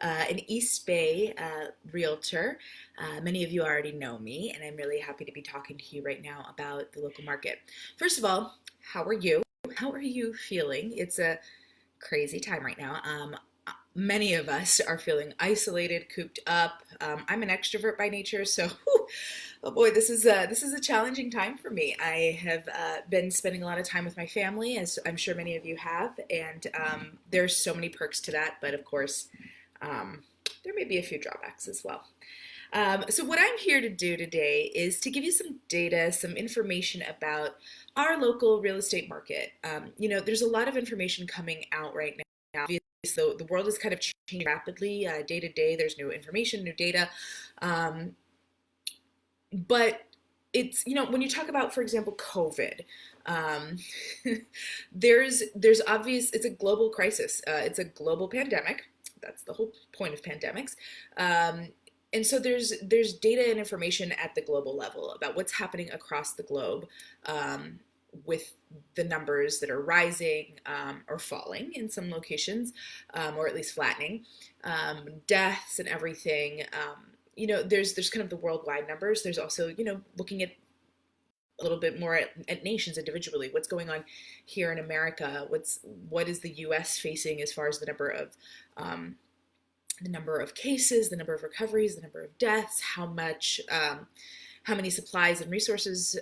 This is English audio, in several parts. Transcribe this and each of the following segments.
an East Bay realtor. Many of you already know me, and I'm really happy to be talking to you right now about the local market. First of all, how are you? How are you feeling? It's a crazy time right now. Many of us are feeling isolated, cooped up. I'm an extrovert by nature, so whew, oh boy, this is a challenging time for me. I have been spending a lot of time with my family, as I'm sure many of you have, and there's so many perks to that. But of course, um, there may be a few drawbacks as well. So what I'm here to do today is to give you some data, some information about our local real estate market. There's a lot of information coming out right now. So the world is kind of changing rapidly, day to day. There's new information, new data, um, but it's when you talk about, for example, COVID. Um, there's obvious. It's a global crisis. It's a global pandemic. That's the whole point of pandemics. And so there's data and information at the global level about what's happening across the globe, with the numbers that are rising, or falling in some locations, or at least flattening, deaths and everything. There's kind of the worldwide numbers. There's also, looking at a little bit more at nations individually. What's going on here in America? What is the U.S. facing as far as the number of cases, the number of recoveries, the number of deaths, how many supplies and resources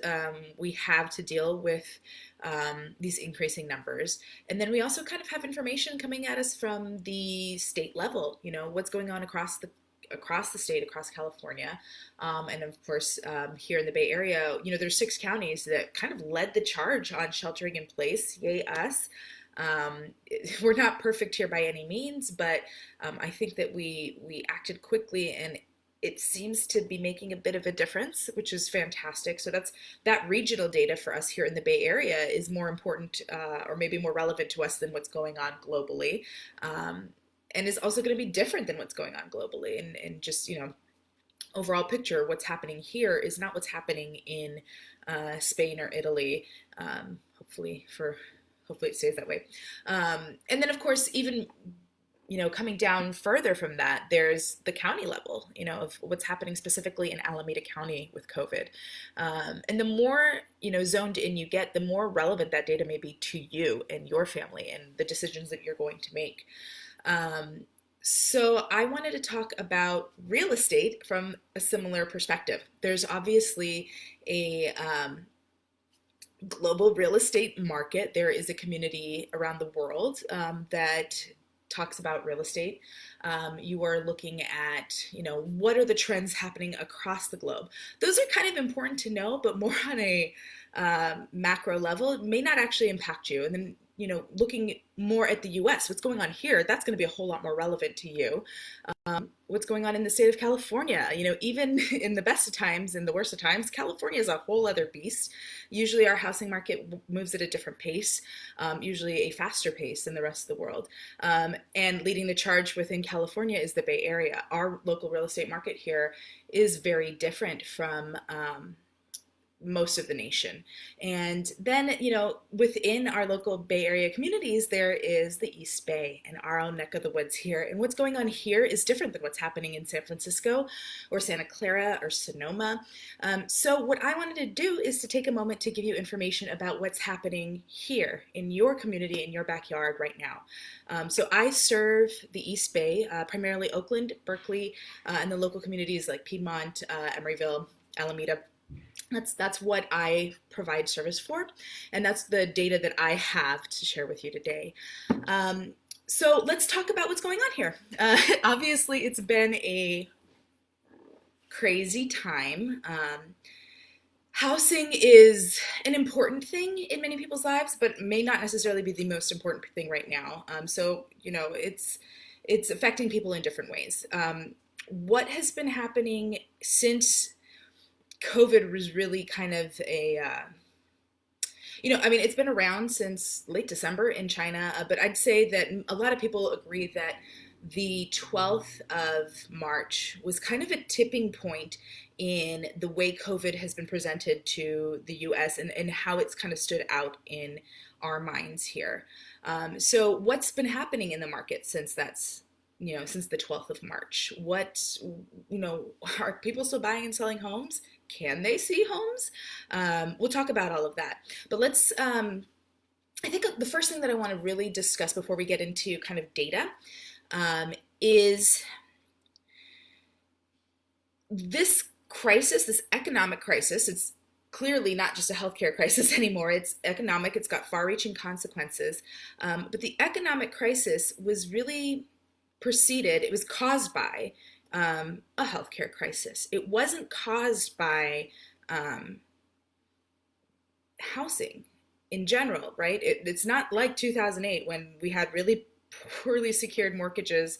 we have to deal with these increasing numbers. And then we also kind of have information coming at us from the state level, what's going on across the state, across California. And of course, here in the Bay Area, there's 6 counties that kind of led the charge on sheltering in place. Yay, us. We're not perfect here by any means, but I think that we acted quickly, and it seems to be making a bit of a difference, which is fantastic. So that regional data for us here in the Bay Area is more important, or maybe more relevant to us than what's going on globally, and is also going to be different than what's going on globally. And just overall picture, what's happening here is not what's happening in Spain or Italy. Hopefully it stays that way. And then, of course, even, coming down further from that, there's the county level, of what's happening specifically in Alameda County with COVID. And the more, zoned in you get, the more relevant that data may be to you and your family and the decisions that you're going to make. So I wanted to talk about real estate from a similar perspective. There's obviously a global real estate market. There is a community around the world that talks about real estate. You are looking at, what are the trends happening across the globe? Those are kind of important to know, but more on a macro level. It may not actually impact you. And then, looking more at the US, what's going on here, that's going to be a whole lot more relevant to you. What's going on in the state of California, even in the best of times and the worst of times, California is a whole other beast. Usually our housing market moves at a different pace, usually a faster pace than the rest of the world. And leading the charge within California is the Bay Area. Our local real estate market here is very different from most of the nation. And then, within our local Bay Area communities, there is the East Bay and our own neck of the woods here. And what's going on here is different than what's happening in San Francisco or Santa Clara or Sonoma. So what I wanted to do is to take a moment to give you information about what's happening here in your community, in your backyard right now. So I serve the East Bay, primarily Oakland, Berkeley, and the local communities like Piedmont, Emeryville, Alameda. That's what I provide service for, and that's the data that I have to share with you today. So let's talk about what's going on here. Obviously, it's been a crazy time. Housing is an important thing in many people's lives, but may not necessarily be the most important thing right now. So it's affecting people in different ways. What has been happening since COVID was really kind of it's been around since late December in China, but I'd say that a lot of people agree that the 12th of March was kind of a tipping point in the way COVID has been presented to the US and how it's kind of stood out in our minds here. So what's been happening in the market since since the 12th of March? Are people still buying and selling homes? Can they see homes? We'll talk about all of that. But I think the first thing that I want to really discuss before we get into kind of data is this crisis, this economic crisis. It's clearly not just a healthcare crisis anymore. It's economic. It's got far-reaching consequences. But the economic crisis was really it was caused by a healthcare crisis. It wasn't caused by housing in general, right? It's not like 2008 when we had really poorly secured mortgages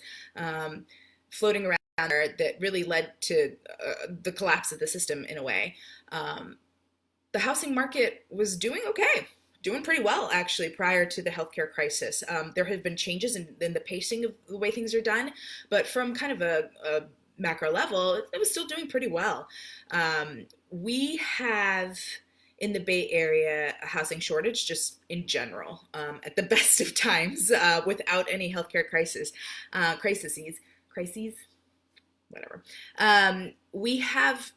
floating around there that really led to the collapse of the system in a way. The housing market was doing okay, doing pretty well actually prior to the healthcare crisis. There have been changes in the pacing of the way things are done, but from kind of a macro level, it was still doing pretty well. We have in the Bay Area a housing shortage just in general at the best of times without any healthcare crises, whatever. We have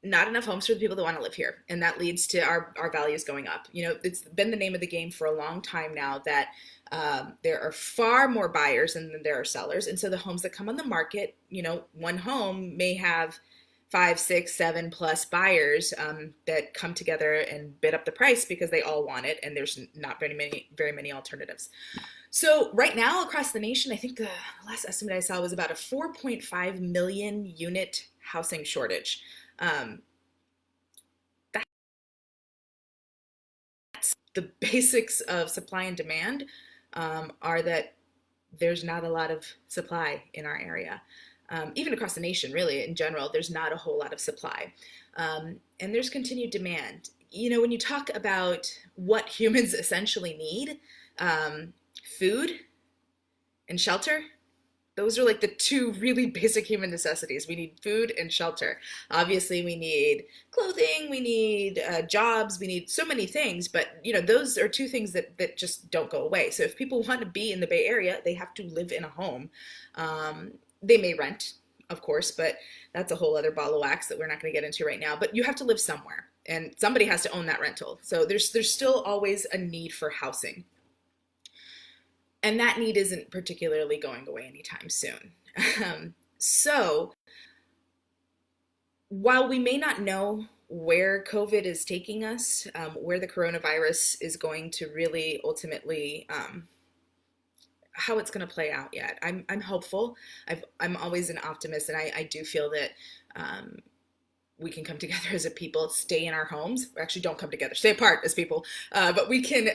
not enough homes for the people that want to live here, and that leads to our values going up. It's been the name of the game for a long time now that there are far more buyers than there are sellers, and so the homes that come on the market, one home may have 5, 6, 7 plus buyers that come together and bid up the price because they all want it, and there's not very many alternatives. So right now across the nation, I think the last estimate I saw was about a 4.5 million unit housing shortage. That's the basics of supply and demand are that there's not a lot of supply in our area. Even across the nation, really, in general, there's not a whole lot of supply. And there's continued demand. When you talk about what humans essentially need, food and shelter, those are like the two really basic human necessities. We need food and shelter. Obviously, we need clothing, we need jobs, we need so many things, but those are two things that just don't go away. So if people want to be in the Bay Area, they have to live in a home. They may rent, of course, but that's a whole other ball of wax that we're not going to get into right now. But you have to live somewhere, and somebody has to own that rental. So there's still always a need for housing. And that need isn't particularly going away anytime soon. So while we may not know where COVID is taking us, where the coronavirus is going to really ultimately, how it's going to play out yet, I'm hopeful. I'm always an optimist, and I do feel that we can come together as a people, stay in our homes. We actually don't come together, stay apart as people, but we can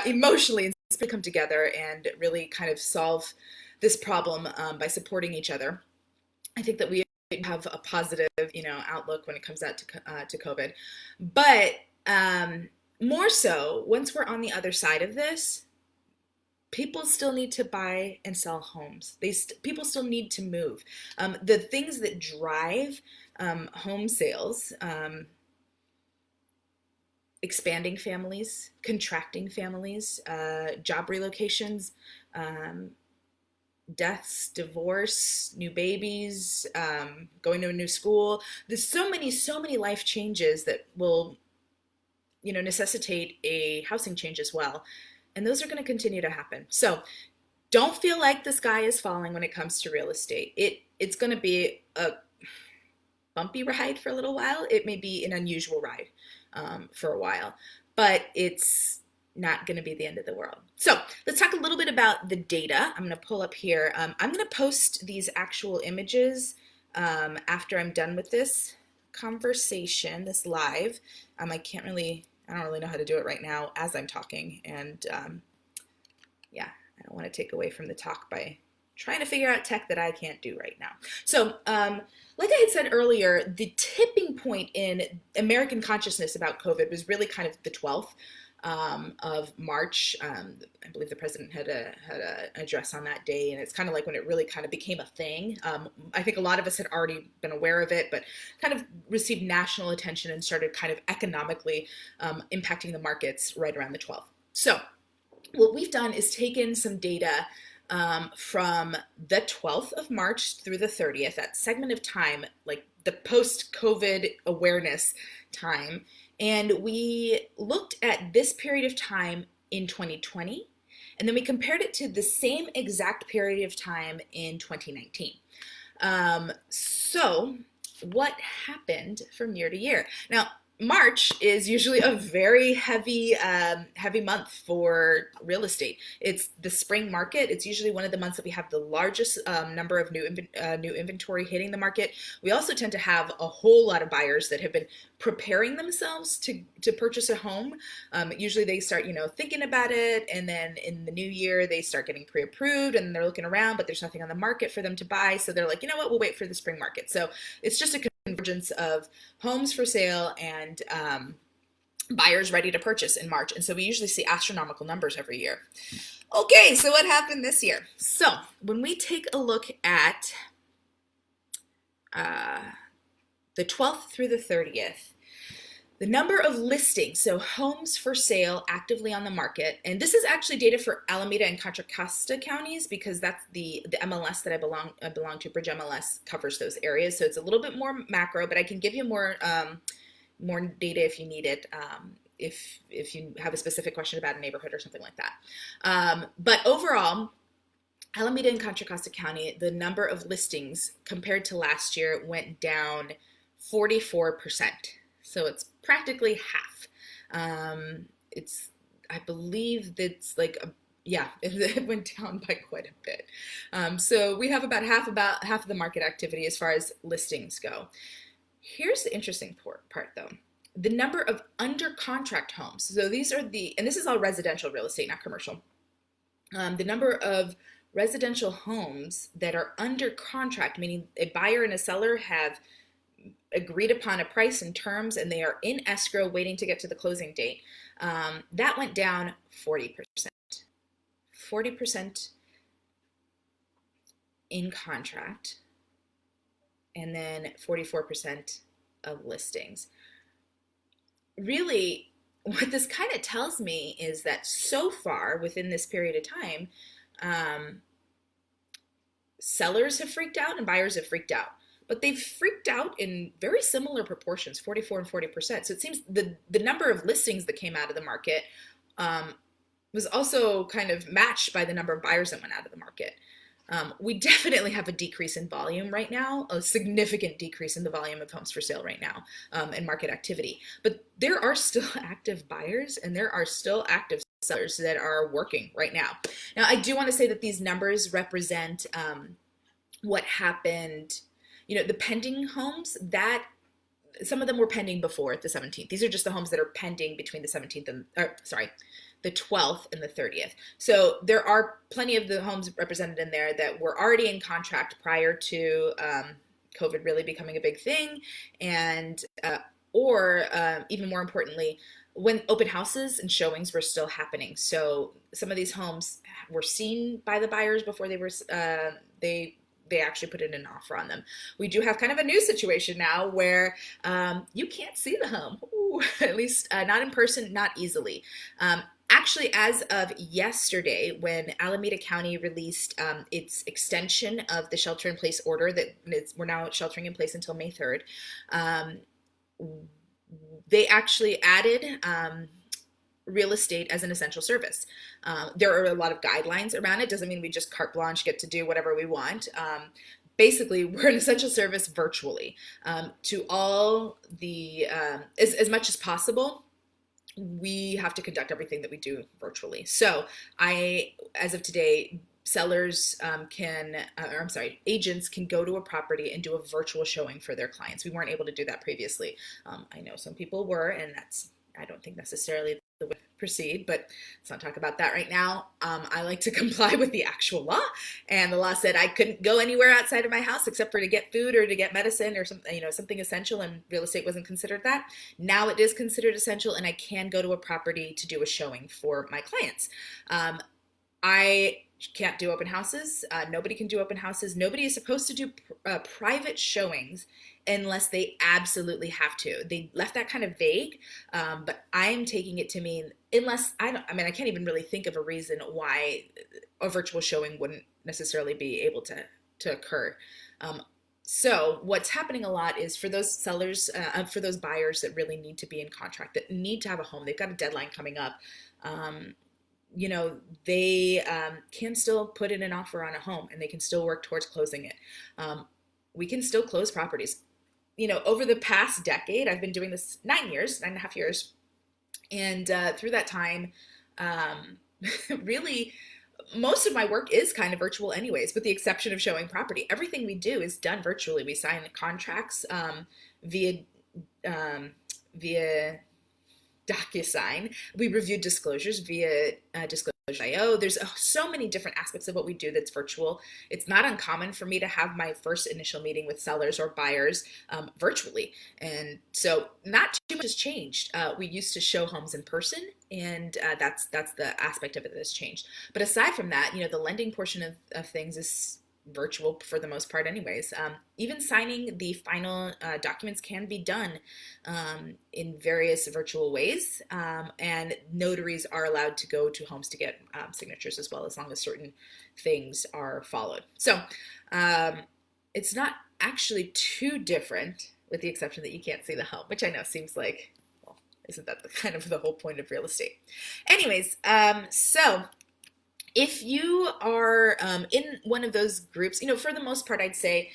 emotionally and come together and really kind of solve this problem by supporting each other. I think that we have a positive, outlook when it comes out to COVID. But more so, once we're on the other side of this, people still need to buy and sell homes. People still need to move. The things that drive home sales, expanding families, contracting families, job relocations, deaths, divorce, new babies, going to a new school. There's so many life changes that will, necessitate a housing change as well. And those are going to continue to happen. So don't feel like the sky is falling when it comes to real estate. It's going to be a bumpy ride for a little while. It may be an unusual ride for a while, but it's not going to be the end of the world. So let's talk a little bit about the data. I'm going to pull up here. I'm going to post these actual images after I'm done with this conversation, this live. I don't really know how to do it right now as I'm talking. And I don't want to take away from the talk by trying to figure out tech that I can't do right now. So like I had said earlier, the tipping point in American consciousness about COVID was really kind of the 12th of March. I believe the president had an address on that day, and it's kind of like when it really kind of became a thing. I think a lot of us had already been aware of it, but kind of received national attention and started kind of economically impacting the markets right around the 12th. So what we've done is taken some data from the 12th of March through the 30th, that segment of time, like the post-COVID awareness time. And we looked at this period of time in 2020, and then we compared it to the same exact period of time in 2019. So what happened from year to year? Now, March is usually a very heavy month for real estate. It's the spring market. It's usually one of the months that we have the largest number of new inventory hitting the market. We also tend to have a whole lot of buyers that have been preparing themselves to purchase a home. Usually they start, thinking about it, and then in the new year they start getting pre-approved, and they're looking around, but there's nothing on the market for them to buy. So they're like, you know what, we'll wait for the spring market. So it's just a convergence of homes for sale and buyers ready to purchase in March. And so we usually see astronomical numbers every year. Okay, so what happened this year? So when we take a look at the 12th through the 30th, the number of listings, so homes for sale actively on the market, and this is actually data for Alameda and Contra Costa counties, because that's the MLS that I belong to. Bridge MLS covers those areas, so it's a little bit more macro, but I can give you more data if you need it, if you have a specific question about a neighborhood or something like that. But overall, Alameda and Contra Costa County, the number of listings compared to last year went down 44%. So it's practically half. I believe that's it went down by quite a bit. So we have about half of the market activity as far as listings go. Here's the interesting part though. The number of under contract homes. So these are and this is all residential real estate, not commercial. The number of residential homes that are under contract, meaning a buyer and a seller have agreed upon a price and terms, and they are in escrow waiting to get to the closing date, that went down 40%. 40% in contract, and then 44% of listings. Really, what this kind of tells me is that so far within this period of time, sellers have freaked out and buyers have freaked out. But they've freaked out in very similar proportions, 44 and 40%. So it seems the number of listings that came out of the market was also kind of matched by the number of buyers that went out of the market. We definitely have a decrease in volume right now, a significant decrease in the volume of homes for sale right now, and market activity. But there are still active buyers and there are still active sellers that are working right now. Now, I do want to say that these numbers represent what happened. The pending homes, that some of them were pending before the 17th. These are just the homes that are pending between the 17th and, the 12th and the 30th. So there are plenty of the homes represented in there that were already in contract prior to COVID really becoming a big thing, and or even more importantly, when open houses and showings were still happening. So some of these homes were seen by the buyers before they actually put in an offer on them. We do have kind of a new situation now where you can't see the home, at least not in person, not easily. Actually, as of yesterday, when Alameda County released its extension of the shelter-in-place order, we're now sheltering in place until May 3rd, they actually added real estate as an essential service. There are a lot of guidelines around it. Doesn't mean we just carte blanche get to do whatever we want. Basically, we're an essential service virtually to all the, as much as possible. We have to conduct everything that we do virtually. So as of today, agents can go to a property and do a virtual showing for their clients. We weren't able to do that previously. I know some people were, and I don't think necessarily the way to proceed, but let's not talk about that right now. I like to comply with the actual law, and the law said I couldn't go anywhere outside of my house except for to get food or to get medicine or something essential, and real estate wasn't considered that. Now it is considered essential, and I can go to a property to do a showing for my clients. I can't do open houses. Nobody can do open houses. Nobody is supposed to do private showings unless they absolutely have to. They left that kind of vague, but I'm taking it to mean unless I mean, I can't even really think of a reason why a virtual showing wouldn't necessarily be able to occur. So what's happening a lot is for those sellers, for those buyers that really need to be in contract, that need to have a home, they've got a deadline coming up. They can still put in an offer on a home and they can still work towards closing it. We can still close properties. Over the past decade, I've been doing this 9.5 years. And through that time, really, most of my work is kind of virtual anyways, with the exception of showing property. Everything we do is done virtually. We sign contracts via DocuSign. We review disclosures via Disclosure.io. There's so many different aspects of what we do that's virtual. It's not uncommon for me to have my first initial meeting with sellers or buyers virtually. And so not too much has changed. We used to show homes in person, and that's the aspect of it that has changed. But aside from that, the lending portion of things is virtual for the most part anyways. Even signing the final documents can be done in various virtual ways, and notaries are allowed to go to homes to get signatures as well, as long as certain things are followed. So it's not actually too different, with the exception that you can't see the home, which I know seems like, well, isn't that kind of the whole point of real estate? Anyways, so if you are in one of those groups, for the most part, I'd say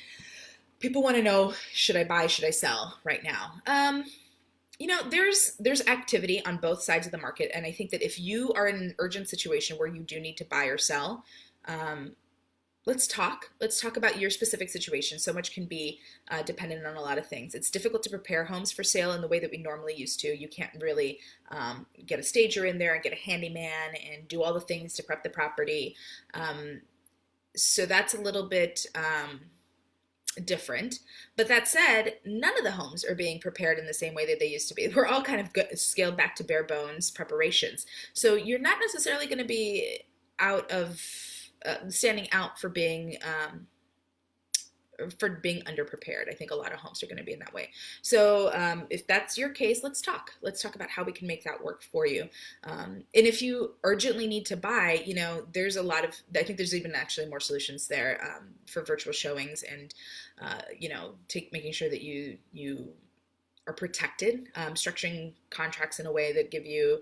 people want to know, should I buy, should I sell right now? There's activity on both sides of the market. And I think that if you are in an urgent situation where you do need to buy or sell, let's talk about your specific situation. So much can be dependent on a lot of things. It's difficult to prepare homes for sale in the way that we normally used to. You can't really get a stager in there and get a handyman and do all the things to prep the property. So that's a little bit different. But that said, none of the homes are being prepared in the same way that they used to be. We're all kind of scaled back to bare bones preparations. So you're not necessarily going to be standing out for being underprepared. I think a lot of homes are going to be in that way. So if that's your case, let's talk about how we can make that work for you. And if you urgently need to buy, there's I think there's even actually more solutions there for virtual showings, and making sure that you are protected, structuring contracts in a way that give you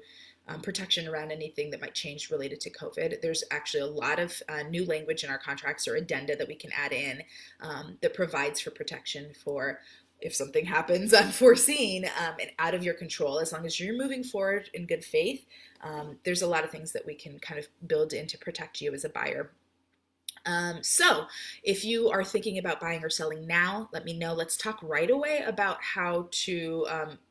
protection around anything that might change related to COVID. There's actually a lot of new language in our contracts or addenda that we can add in that provides for protection for if something happens unforeseen and out of your control. As long as you're moving forward in good faith, there's a lot of things that we can kind of build in to protect you as a buyer. So if you are thinking about buying or selling now, let me know. Let's talk right away about how to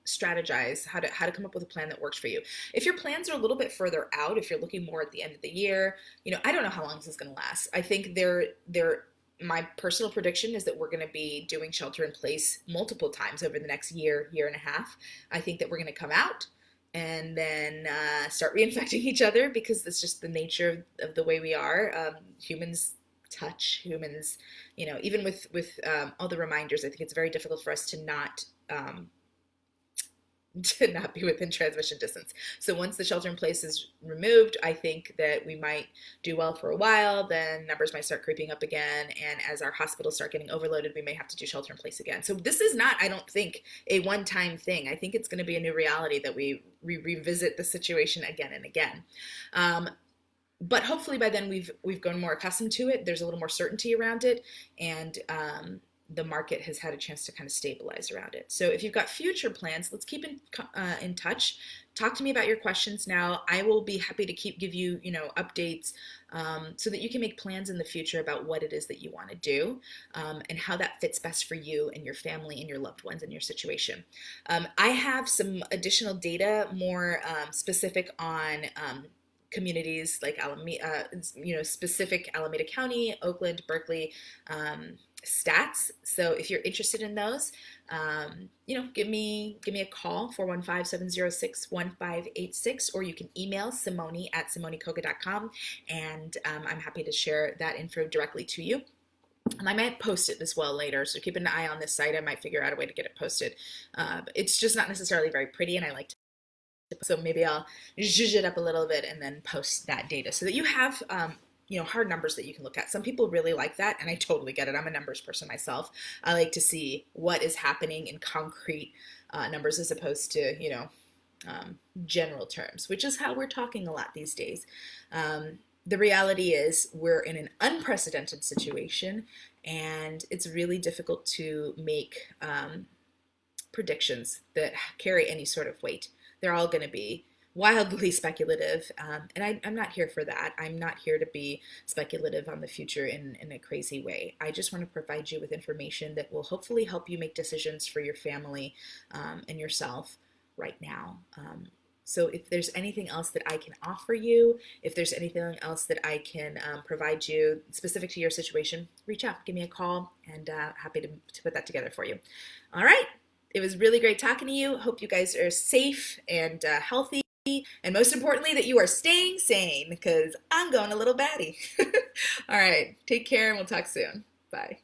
strategize, how to come up with a plan that works for you. If your plans are a little bit further out, if you're looking more at the end of the year, I don't know how long this is going to last. I think my personal prediction is that we're going to be doing shelter in place multiple times over the next year and a half. I think that we're going to come out and then start reinfecting each other, because that's just the nature of the way we are. Humans touch, even with all the reminders, I think it's very difficult for us to not be within transmission distance. So once the shelter in place is removed, I think that we might do well for a while. Then numbers might start creeping up again. And as our hospitals start getting overloaded, we may have to do shelter in place again. So this is not, I don't think, a one-time thing. I think it's going to be a new reality that we revisit the situation again and again. But hopefully by then we've grown more accustomed to it. There's a little more certainty around it, and the market has had a chance to kind of stabilize around it. So if you've got future plans, let's keep in touch. Talk to me about your questions now. I will be happy to give you updates so that you can make plans in the future about what it is that you want to do and how that fits best for you and your family and your loved ones and your situation. I have some additional data more specific on communities like Alameda, specific Alameda County, Oakland, Berkeley, stats. So if you're interested in those, give me a call, 415-706-1586, or you can email simone@simonekoga.com, and I'm happy to share that info directly to you. And I might post it as well later, so keep an eye on this site. I might figure out a way to get it posted. It's just not necessarily very pretty, and I like to, so maybe I'll zhuzh it up a little bit and then post that data so that you have hard numbers that you can look at. Some people really like that, and I totally get it. I'm a numbers person myself. I like to see what is happening in concrete numbers as opposed to, general terms, which is how we're talking a lot these days. The reality is we're in an unprecedented situation, and it's really difficult to make predictions that carry any sort of weight. They're all going to be wildly speculative, and I'm not here for that. I'm not here to be speculative on the future in a crazy way. I just want to provide you with information that will hopefully help you make decisions for your family and yourself right now. So if there's anything else that I can offer you, if there's anything else that I can provide you specific to your situation, reach out, give me a call, and happy to put that together for you. All right. It was really great talking to you. Hope you guys are safe and healthy. And most importantly, that you are staying sane, because I'm going a little batty. All right. Take care, and we'll talk soon. Bye.